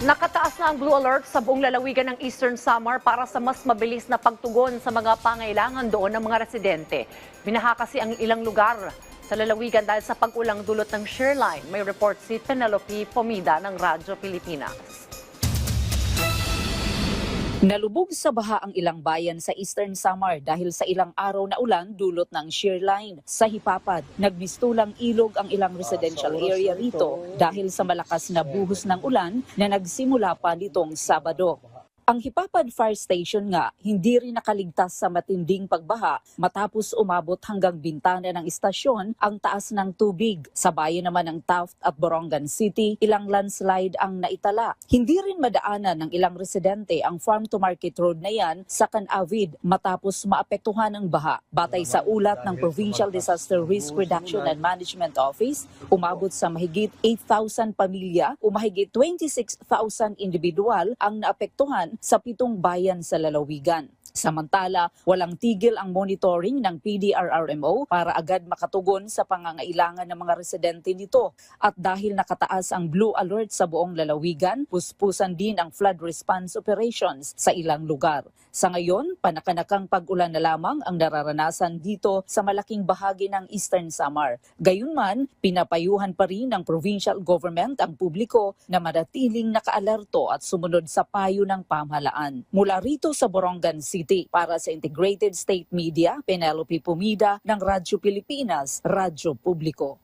Nakataas na ang blue alert sa buong lalawigan ng Eastern Samar para sa mas mabilis na pagtugon sa mga pangailangan doon ng mga residente. Binaha kasi ang ilang lugar sa lalawigan dahil sa pag-ulang dulot ng shear line. May report si Penelope Pomida ng Radyo Pilipinas. Nalubog sa baha ang ilang bayan sa Eastern Samar dahil sa ilang araw na ulan dulot ng shear line. Sa Hipapad, nagmistulang ilog ang ilang residential area rito dahil sa malakas na buhos ng ulan na nagsimula pa nitong Sabado. Ang Hipapad Fire Station nga hindi rin nakaligtas sa matinding pagbaha matapos umabot hanggang bintana ng istasyon ang taas ng tubig. Sa bayan naman ng Taft at Borongan City, ilang landslide ang naitala. Hindi rin madaanan ng ilang residente ang farm to market road na yan sa Canavid matapos maapektuhan ng baha. Batay sa ulat ng Provincial Disaster Risk Reduction and Management Office, umabot sa mahigit 8,000 pamilya o mahigit 26,000 individual ang naapektuhan sa 7 bayan sa lalawigan. Samantala, walang tigil ang monitoring ng PDRRMO para agad makatugon sa pangangailangan ng mga residente nito. At dahil nakataas ang blue alert sa buong lalawigan, puspusan din ang flood response operations sa ilang lugar. Sa ngayon, panakanakang pag-ulan na lamang ang nararanasan dito sa malaking bahagi ng Eastern Samar. Gayunman, pinapayuhan pa rin ng provincial government ang publiko na manatiling nakaalerto at sumunod sa payo ng pamahalaan. Mula rito sa Borongan City, para sa Integrated State Media, Penelope Pomida ng Radyo Pilipinas, Radyo Publiko.